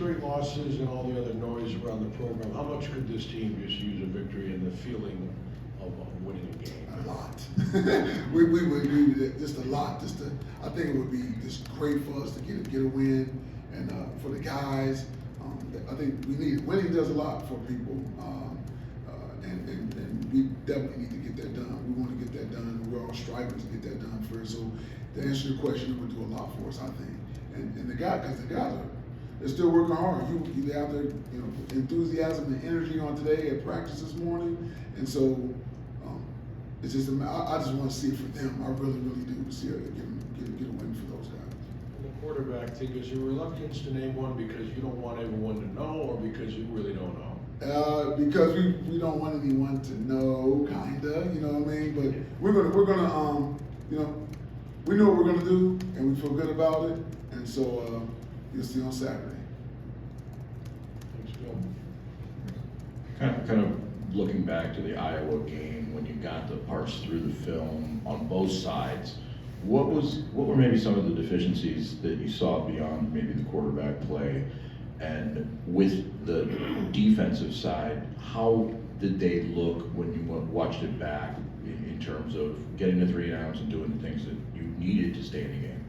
straight losses and all the other noise around the program, how much could this team just use a victory and the feeling of winning a game? A lot. we would agree with it, just a lot. I think it would be just great for us to get a win, and for the guys, I think we need it. Winning does a lot for people, and we definitely need to get that done. We want to get that done, and we're all striving to get that done first. So to answer your question, it would do a lot for us, I think. And the guys, because the guys they're still working hard. You out there, enthusiasm and energy on today at practice this morning, and so it's just I just want to see it for them. I really, really do see it get a win for those guys. And the quarterback thing, is your reluctance to name one because you don't want everyone to know, or because you really don't know? Because we don't want anyone to know, kinda, you know what I mean. But we're gonna we know what we're gonna do, and we feel good about it, and so you'll see on Saturday. Thanks, Bill. Kind of looking back to the Iowa game when you got to parse through the film on both sides, what were maybe some of the deficiencies that you saw beyond maybe the quarterback play? And with the defensive side, how did they look when you watched it back in terms of getting the 3 downs and doing the things that you needed to stay in the game?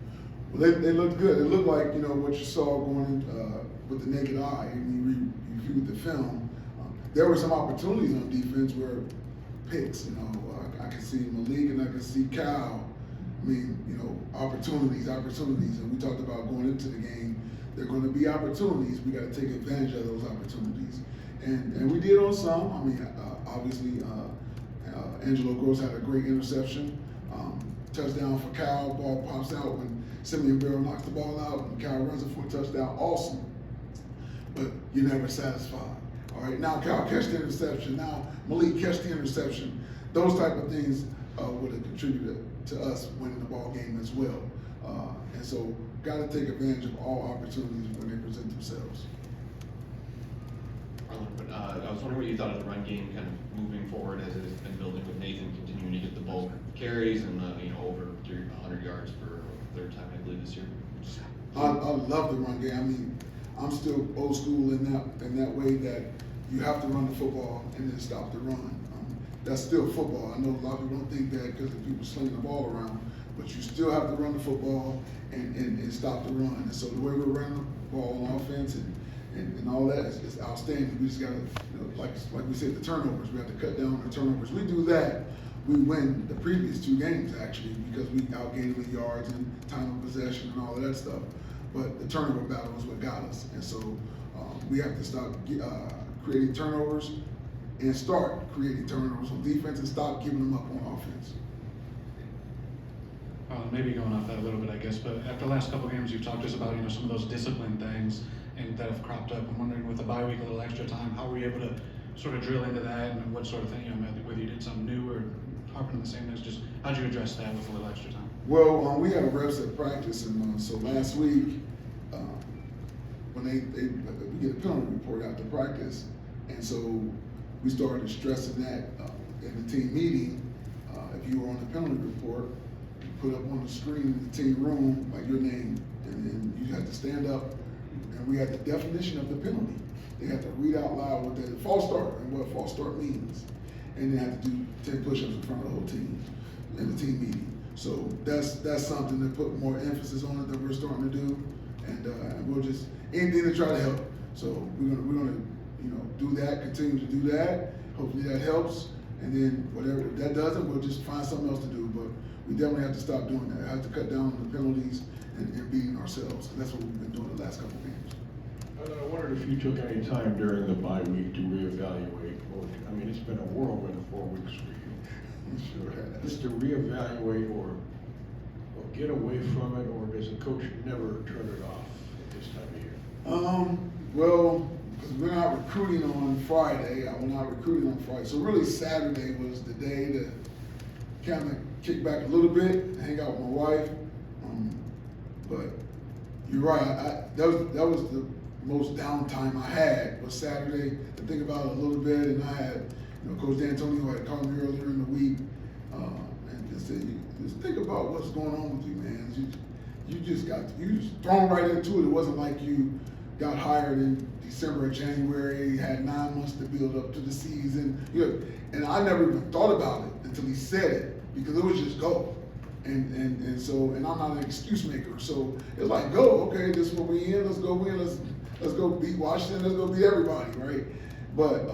Well, they looked good. It looked like what you saw going in, with the naked eye. When you reviewed the film, there were some opportunities on defense where picks. I can see Malik and I can see Cal. I mean, opportunities, and we talked about going into the game. There are going to be opportunities. We got to take advantage of those opportunities, and we did on some. I mean, obviously, Angelo Gross had a great interception, touchdown for Cal. Ball pops out when Simeon Barrow knocks the ball out, and Cal runs it for a touchdown. Awesome, but you're never satisfied. All right, now Cal catch the interception. Now Malik catch the interception. Those type of things would have contributed to us winning the ball game as well. And so, got to take advantage of all opportunities when they present themselves. I was wondering what you thought of the run game, kind of moving forward as it's been building with Nathan continuing to get the bulk carries and over 300 yards for a third time, I believe, this year. I love the run game. I mean, I'm still old school in that way that you have to run the football and then stop the run. That's still football. I know a lot of people don't think that because of people slinging the ball around, but you still have to run the football and stop the run. And so the way we're running the ball on offense and all that is outstanding. We just got to, like we said, the turnovers. We have to cut down the turnovers. We do that, we win the previous 2 games actually, because we outgained the yards and time of possession and all of that stuff. But the turnover battle is what got us. And so we have to stop creating turnovers and start creating turnovers on defense and stop giving them up on offense. Maybe going off that a little bit, I guess, but after the last couple of games, you've talked to us about some of those discipline things and that have cropped up. I'm wondering, with the bye week, a little extra time, how were you able to sort of drill into that, and what sort of thing, whether you did something new or harping on the same things, just how'd you address that with a little extra time? Well, we had reps at practice, and so last week, when we get a penalty report after practice, and so we started stressing that in the team meeting. If you were on the penalty report, you put up on the screen in the team room like your name, and then you had to stand up, and we had the definition of the penalty. They had to read out loud what the false start and what a false start means, and they had to do 10 push-ups in front of the whole team in the team meeting. So that's something to put more emphasis on it that we're starting to do, and we'll just anything to try to help. So we're gonna do that, continue to do that. Hopefully that helps, and then whatever that doesn't, we'll just find something else to do. But we definitely have to stop doing that. I have to cut down on the penalties and beating ourselves. And that's what we've been doing the last couple of games. I wondered if you took any time during the bye week to reevaluate. I mean, it's been a whirlwind of 4 weeks for you. Sure has. Just to reevaluate or get away from it, or does a coach never turn it off at this time of year? Well, because we're not recruiting on Friday. We're not recruiting on Friday. So really Saturday was the day to kind of kick back a little bit, hang out with my wife. But you're right. That was the most downtime I had was Saturday to think about it a little bit. And I had, Coach D'Antonio had called me earlier in the week and just said, just think about what's going on with you, man. You just thrown right into it. It wasn't like you got hired in December or January, had 9 months to build up to the season. And I never even thought about it until he said it, because it was just go. And I'm not an excuse maker. So it's like, go, okay, this is what we in, let's go win, let's go beat Washington, let's go beat everybody, right? But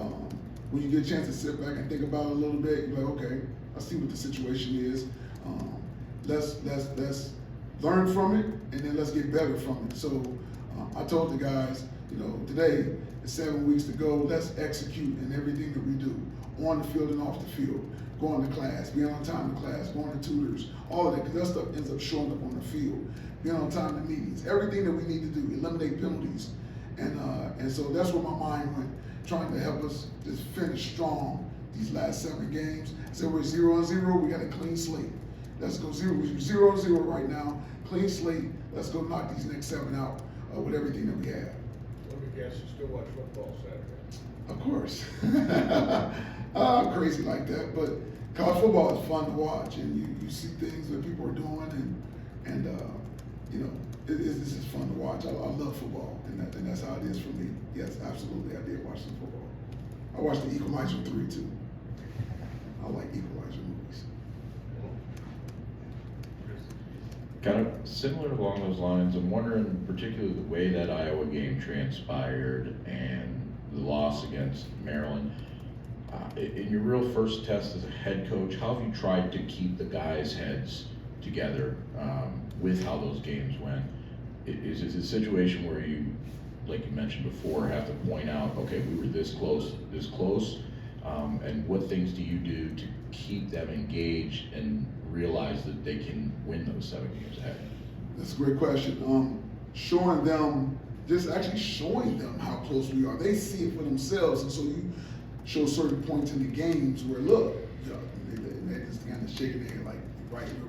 when you get a chance to sit back and think about it a little bit, you're like, okay, I see what the situation is. Let's learn from it, and then let's get better from it. So I told the guys, today it's 7 weeks to go. Let's execute in everything that we do, on the field and off the field. Going to class, being on time to class, going to tutors, all of that, because that stuff ends up showing up on the field. Being on time to meetings, everything that we need to do, eliminate penalties. And so that's where my mind went, trying to help us just finish strong these last 7 games. So we're 0-0, we got a clean slate. Let's go 0-0 right now, clean slate. Let's go knock these next 7 out with everything that we have. Let me guess, you still watch football Saturday? Of course. I'm crazy like that, but college football is fun to watch, and you see things that people are doing, and this is fun to watch. I love football, and that's how it is for me. Yes, absolutely, I did watch some football. I watched the Equalizer 3 too. I like Equalizer movies. Kind of similar along those lines, I'm wondering particularly the way that Iowa game transpired and the loss against Maryland. In your real first test as a head coach, how have you tried to keep the guys' heads together with how those games went? Is it a situation where you, like you mentioned before, have to point out, okay, we were this close, and what things do you do to keep them engaged and realize that they can win those 7 games ahead? That's a great question. Showing them how close we are. They see it for themselves, and so you show certain points in the games where, look, they just kind of shaking their head like,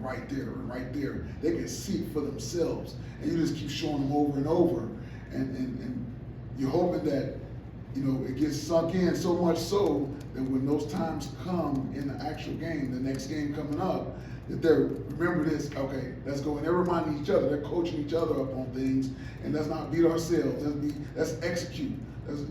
right there. They can see it for themselves, and you just keep showing them over and over, and you're hoping that it gets sunk in so much so that when those times come in the actual game, the next game coming up, that they're, remember this, okay, let's go, and they're reminding each other, they're coaching each other up on things, and let's not beat ourselves, let's execute,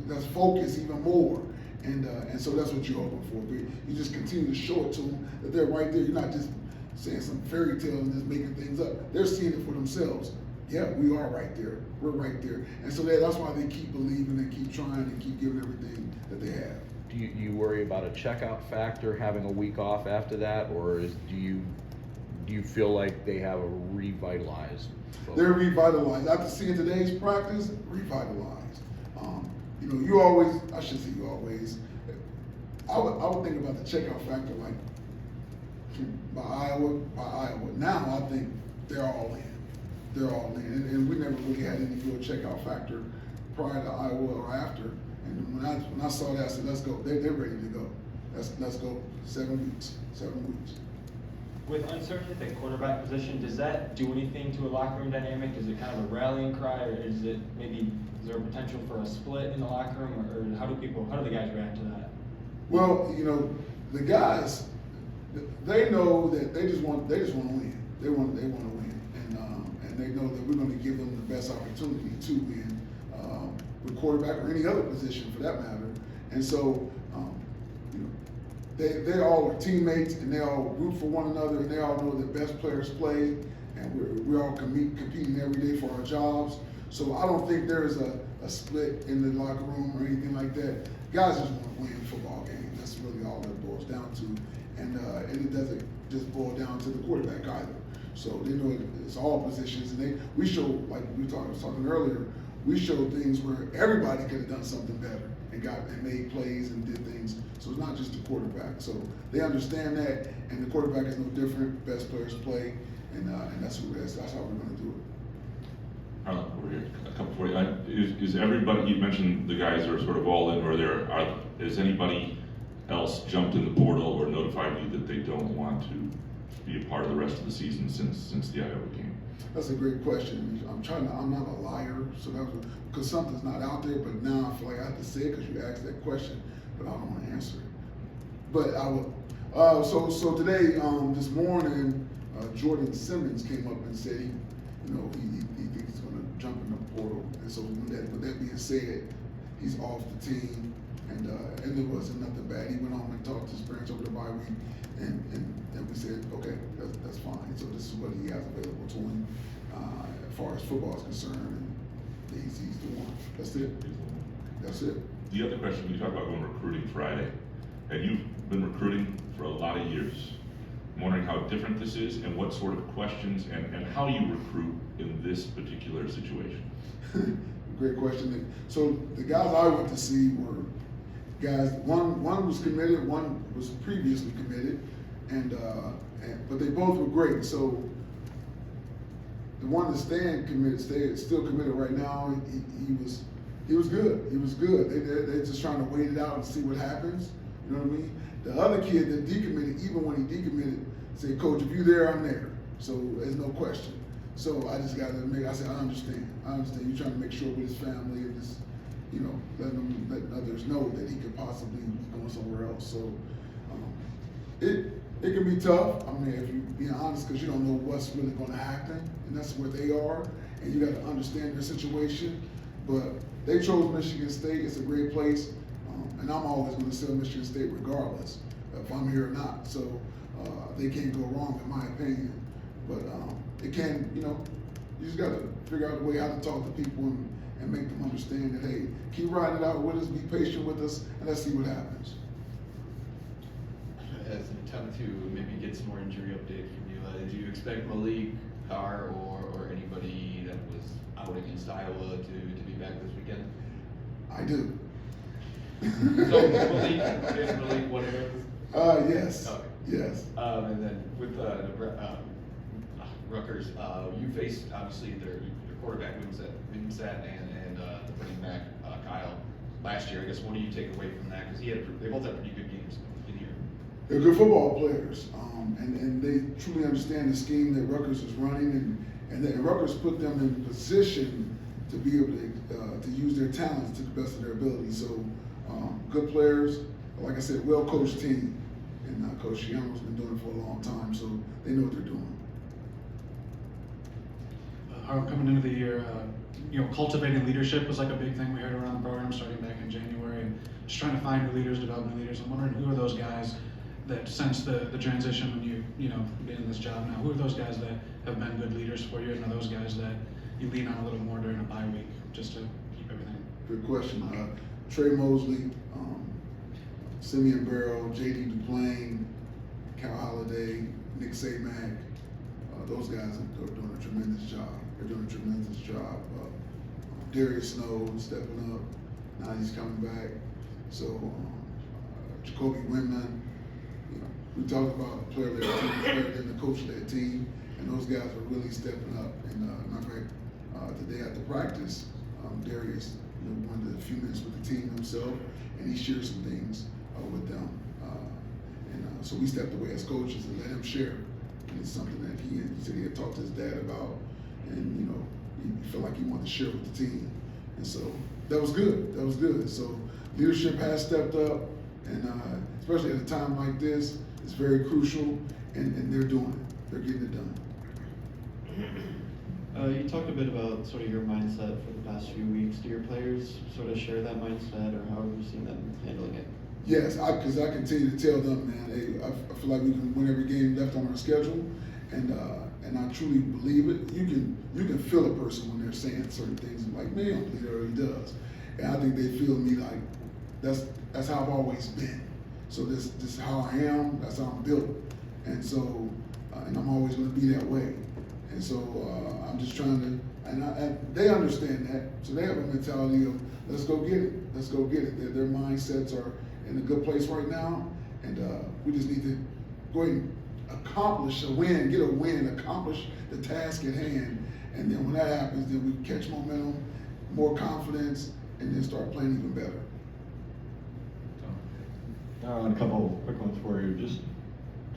let's focus even more. And so that's what you're hoping for. But you just continue to show it to them that they're right there. You're not just saying some fairy tale and just making things up. They're seeing it for themselves. Yeah, we are right there. We're right there. And so that's why they keep believing and keep trying and keep giving everything that they have. Do you worry about a checkout factor, having a week off after that, or do you feel like they have a revitalized focus? They're revitalized. After seeing today's practice, revitalized. You always, I should say you always, I would think about the checkout factor like by Iowa. Now I think they're all in. And we never really had any real checkout factor prior to Iowa or after. And when I saw that, I said, let's go. They're ready to go. Let's go. 7 weeks. With uncertainty at the quarterback position, does that do anything to a locker room dynamic? Is it kind of a rallying cry, or is there a potential for a split in the locker room, or how do the guys react to that? Well, the guys, they know that they just want to win. They want to win, and they know that we're going to give them the best opportunity to win, with quarterback or any other position for that matter. And so, they all are teammates, and they all root for one another, and they all know that best players play, and we're all competing every day for our jobs. So I don't think there's a split in the locker room or anything like that. Guys just want to win football games. That's really all that boils down to, and it doesn't just boil down to the quarterback either. So they know it's all positions, and we show, like I was talking earlier, we showed things where everybody could have done something better and made plays and did things. So it's not just the quarterback. So they understand that, and the quarterback is no different. Best players play, and that's how we're going to do it. Harlon, over here, a couple for you. Is everybody, you mentioned the guys are sort of all in, or is anybody else jumped in the portal or notified you that they don't want to be a part of the rest of the season since the Iowa game? That's a great question. I'm not a liar, so because something's not out there, but now I feel like I have to say it because you asked that question, but I don't want to answer it. But I will. So today, this morning, Jordan Simmons came up and said he thinks he's going to jump in the portal. And And so with that being said, he's off the team, and it wasn't nothing bad. He went home and talked to his parents over the bye week, and we said, okay, that's fine. So this is what he has available to him as far as football is concerned. And he's the one. That's it. That's it. The other question, you talk about going recruiting Friday, and you've been recruiting for a lot of years. I'm wondering how different this is and what sort of questions and how do you recruit in this particular situation? Great question. So the guys I went to see were guys, one was committed, one was previously committed, but they both were great. So the one that's still committed right now, he was good. He was good. They're just trying to wait it out and see what happens. You know what I mean? The other kid that decommitted, even when he decommitted, said, "Coach, if you're there, I'm there." So there's no question. So I just got to I said, I understand. You're trying to make sure with his family and just, letting others know that he could possibly be going somewhere else. So it can be tough. I mean, if you're being honest, because you don't know what's really going to happen, and that's where they are, and you got to understand their situation. But they chose Michigan State. It's a great place, and I'm always going to sell Michigan State regardless if I'm here or not. So they can't go wrong, in my opinion. But it can, you just got to figure out a way how to talk to people and make them understand that, hey, keep riding it out with us, be patient with us, and let's see what happens. As an attempt to maybe get some more injury update from you, did you expect Malik, Carr, or anybody that was out against Iowa to be back this weekend? I do. So Malik one of those? Yes. Okay. Yes. And then with Rutgers, you faced obviously their quarterback Winsat and the running back Kyle last year. I guess what do you take away from that? Because they both had pretty good games in here. They're good football players, and they truly understand the scheme that Rutgers is running, and Rutgers put them in position to be able to use their talents to the best of their ability. So good players, like I said, well-coached team. And Coach Shiano's been doing it for a long time, so they know what they're doing. Coming into the year, cultivating leadership was like a big thing we heard around the program starting back in January, and just trying to find new leaders, develop new leaders. I'm wondering who are those guys that sense the transition when you been in this job now? Who are those guys that have been good leaders for you, and are those guys that you lean on a little more during a bye week just to keep everything? Good question. Trey Mosley, Simeon Barrow, J.D. Duplain, Cal Holliday, Nick Samac. Those guys are doing a tremendous job. They're doing a tremendous job. Darius Snow stepping up. Now he's coming back. So Jacoby Windman. We talked about a player than the coach of that team, and those guys are really stepping up. And matter of fact, today after practice, Darius wanted a few minutes with the team himself, and he shared some things with them. So we stepped away as coaches and let him share. And it's something that he said he had talked to his dad about, and he felt like he wanted to share with the team. And so that was good. That was good. So leadership has stepped up, and especially at a time like this, it's very crucial, and they're doing it. They're getting it done. You talked a bit about sort of your mindset for the past few weeks. Do your players sort of share that mindset, or how have you seen them handling it? Yes, because I continue to tell them, man, hey, I feel like we can win every game left on our schedule, and I truly believe it. You can feel a person when they're saying certain things, like, man, I don't believe that really does. And I think they feel me like that's how I've always been. So this is how I am. That's how I'm built, and so and I'm always going to be that way. And so I'm just trying to, and they understand that, so they have a mentality of let's go get it, let's go get it. Their mindsets are in a good place right now, and we just need to go ahead and accomplish a win, get a win, accomplish the task at hand, and then when that happens, then we catch momentum, more confidence, and then start playing even better. A couple of quick ones for you, just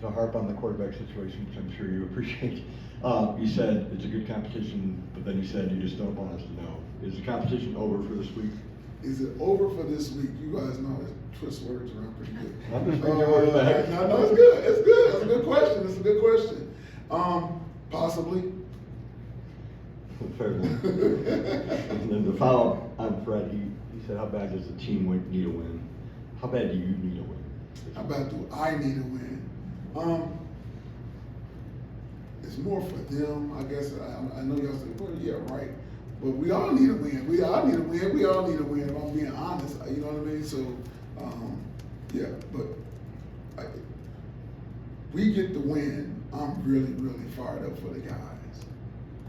to harp on the quarterback situation, which I'm sure you appreciate. You said it's a good competition, but then you said you just don't want us to know. Is the competition over for this week? Is it over for this week? You guys know I twist words around pretty good. I'm just bringing your words back. No, it's good. It's good. It's a good question. It's a good question. Possibly. incredible. And then the follow-up on Fred, he said, how bad does the team need a win? How bad do you need a win? How bad do I need a win? It's more for them, I guess. I know y'all say, well, yeah, right. But we all need a win. We all need a win. We all need a win, if I'm being honest. You know what I mean? So, yeah, but we get the win. I'm really, really fired up for the guys.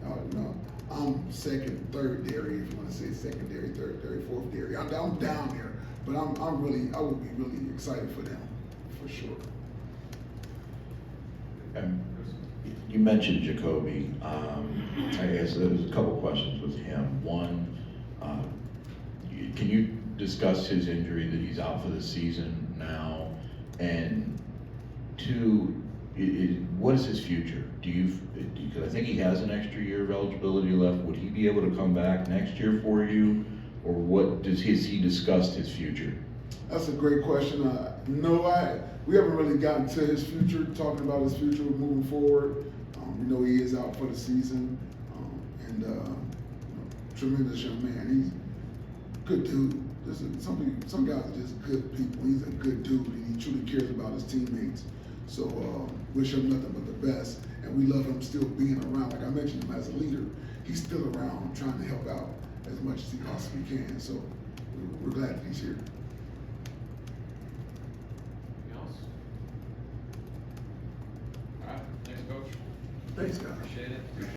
You know, I'm second, third dairy, if you want to say secondary, third dairy, fourth dairy. I'm down there, but I would be really excited for them, for sure. You mentioned Jacoby. I guess there's a couple questions with him. One, can you discuss his injury that he's out for the season now? And two, what is his future? Because I think he has an extra year of eligibility left. Would he be able to come back next year for you? Or has he discussed his future? That's a great question. No, we haven't really gotten to his future, talking about his future moving forward. We know he is out for the season, tremendous young man. He's a good dude. Some guys are just good people. He's a good dude, and he truly cares about his teammates. So wish him nothing but the best, and we love him still being around. Like I mentioned him as a leader, he's still around trying to help out as much as he possibly can. So we're glad that he's here.